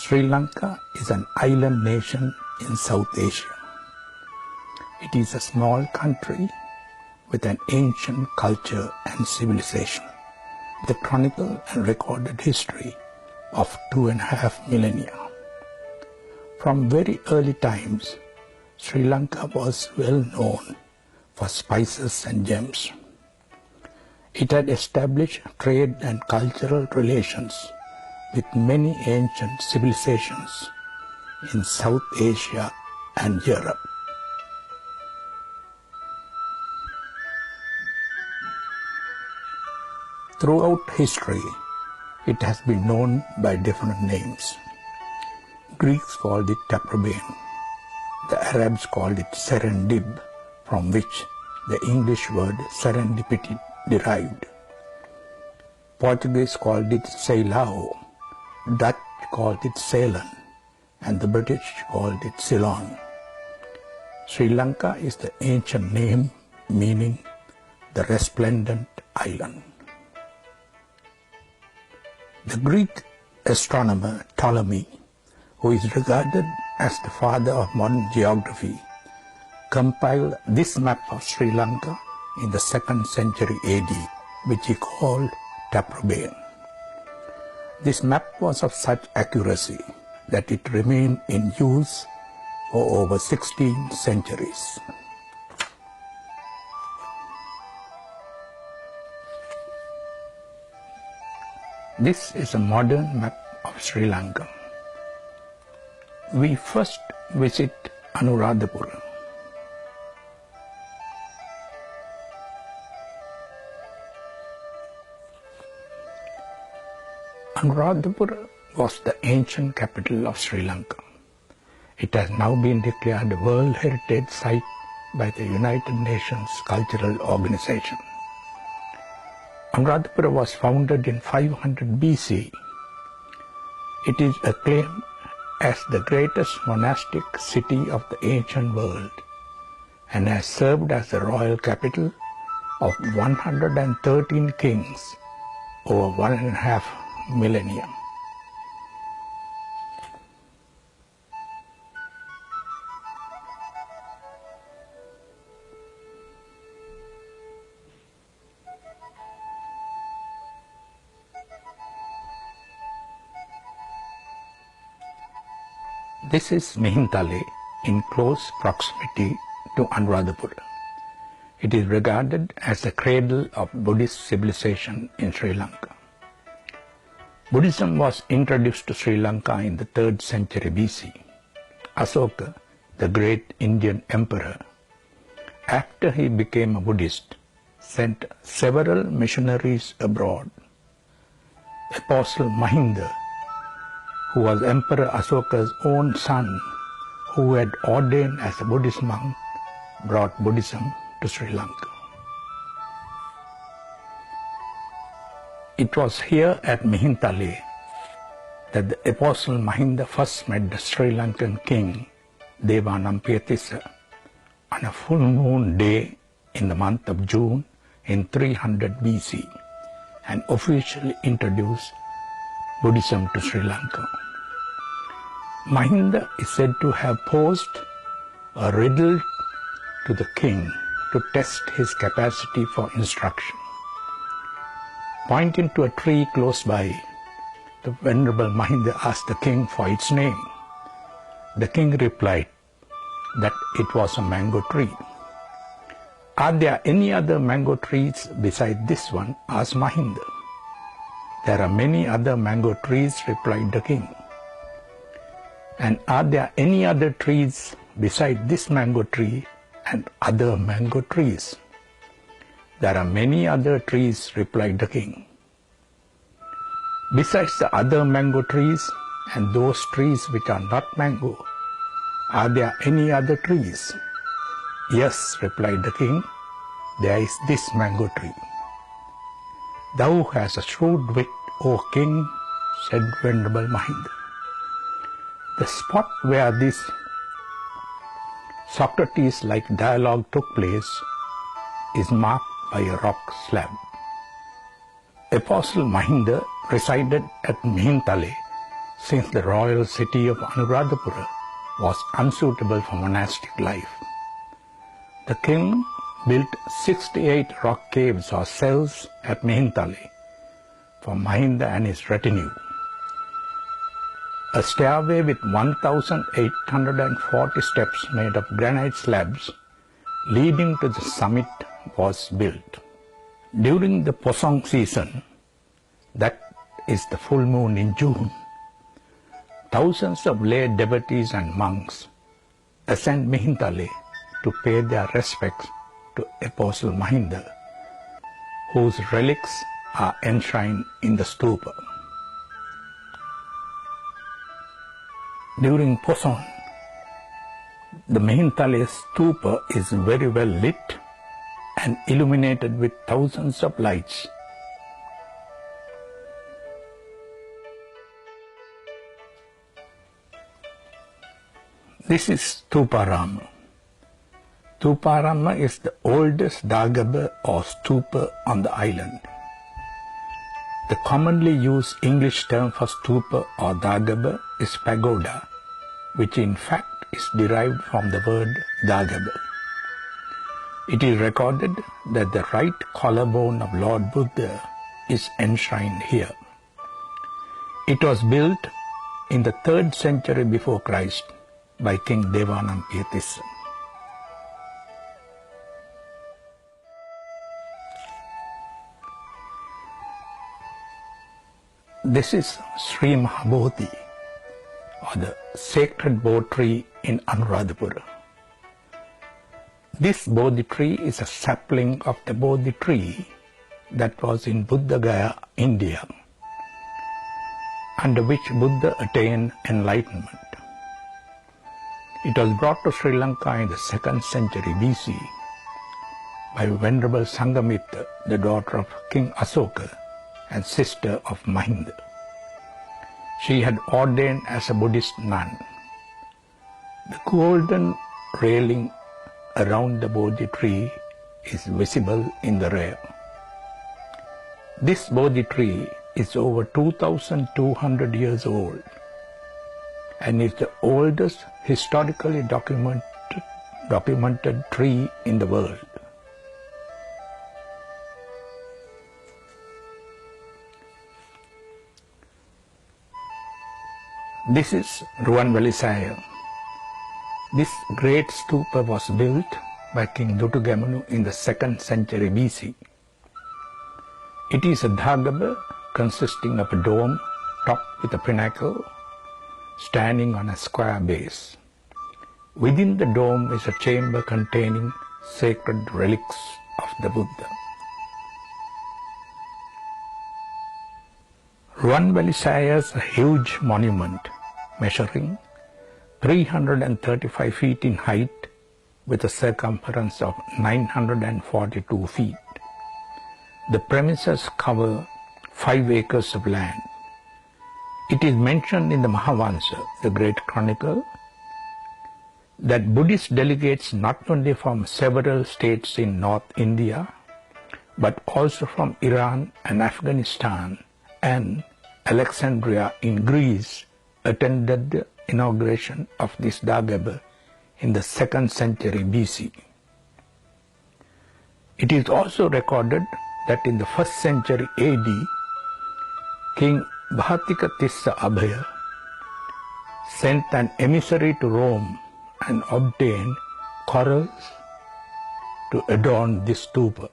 Sri Lanka is an island nation in South Asia. It is a small country with an ancient culture and civilization, the chronicle and recorded history of 2.5 millennia. From very early times, Sri Lanka was well known for spices and gems. It had established trade and cultural relations with many ancient civilizations in South Asia and Europe. Throughout history, it has been known by different names. Greeks called it Taprobane. The Arabs called it Serendib, from which the English word serendipity derived. Portuguese called it Ceylon, Dutch called it Ceylon, and the British called it Ceylon. Sri Lanka is the ancient name meaning the resplendent island. The Greek astronomer Ptolemy, who is regarded as the father of modern geography, compiled this map of Sri Lanka in the 2nd century AD, which he called Taprobane. This map was of such accuracy that it remained in use for over 16 centuries. This is a modern map of Sri Lanka. We first visit Anuradhapura. Anuradhapura was the ancient capital of Sri Lanka. It has now been declared a World Heritage Site by the United Nations Cultural Organization. Anuradhapura was founded in 500 BC. It is acclaimed as the greatest monastic city of the ancient world and has served as the royal capital of 113 kings over 1.5 millennia. This is Mihintale in close proximity to Anuradhapura. It is regarded as the cradle of Buddhist civilization in Sri Lanka. Buddhism was introduced to Sri Lanka in the 3rd century BC. Asoka, the great Indian emperor, after he became a Buddhist, sent several missionaries abroad. Apostle Mahinda, who was Emperor Asoka's own son, who had ordained as a Buddhist monk, brought Buddhism to Sri Lanka. It was here at Mihintale that the Apostle Mahinda first met the Sri Lankan king Devanampiyatissa on a full moon day in the month of June in 300 BC and officially introduced Buddhism to Sri Lanka. Mahinda is said to have posed a riddle to the king to test his capacity for instruction. Pointing to a tree close by, the Venerable Mahinda asked the king for its name. The king replied that it was a mango tree. "Are there any other mango trees beside this one?" asked Mahinda. "There are many other mango trees," replied the king. "And are there any other trees beside this mango tree and other mango trees?" "There are many other trees," replied the king. "Besides the other mango trees and those trees which are not mango, are there any other trees?" "Yes," replied the king, "there is this mango tree." "Thou hast a shrewd wit, O king," said Venerable Mahinda. "The spot where this Socrates-like dialogue took place is marked by a rock slab. Apostle Mahinda resided at Mihintale since the royal city of Anuradhapura was unsuitable for monastic life. The king built 68 rock caves or cells at Mihintale for Mahinda and his retinue. A stairway with 1,840 steps made of granite slabs leading to the summit was built. During the Posong season, that is the full moon in June, thousands of lay devotees and monks ascend Mihintale to pay their respects to Apostle Mahinda, whose relics are enshrined in the stupa. During Posong, the Mihintale stupa is very well lit and illuminated with thousands of lights. This is Stuparama. Stuparama is the oldest dagaba or stupa on the island. The commonly used English term for stupa or dagaba is pagoda, which in fact is derived from the word dagaba. It is recorded that the right collarbone of Lord Buddha is enshrined here. It was built in the 3rd century before Christ by King Devanampiya. This is Sri Mahabodhi, or the sacred Bodhi tree in Anuradhapura. This Bodhi tree is a sapling of the Bodhi tree that was in Buddha Gaya, India, under which Buddha attained enlightenment. It was brought to Sri Lanka in the 2nd century BC by Venerable Sanghamitta, the daughter of King Asoka and sister of Mahinda. She had ordained as a Buddhist nun. The golden railing around the Bodhi tree is visible in the rear. This Bodhi tree is over 2,200 years old and is the oldest historically documented tree in the world. This is Ruwanvelisaya. This great stupa was built by King Dutugamunu in the 2nd century BC. It is a dagaba consisting of a dome topped with a pinnacle standing on a square base. Within the dome is a chamber containing sacred relics of the Buddha. Ruwanvelisaya is a huge monument measuring 335 feet in height with a circumference of 942 feet. The premises cover 5 acres of land. It is mentioned in the Mahavansa, the great chronicle, that Buddhist delegates not only from several states in North India, but also from Iran and Afghanistan and Alexandria in Greece attended the inauguration of this dagaba in the 2nd century BC. It is also recorded that in the 1st century AD, King Bhatika Tissa Abhaya sent an emissary to Rome and obtained corals to adorn this stupa.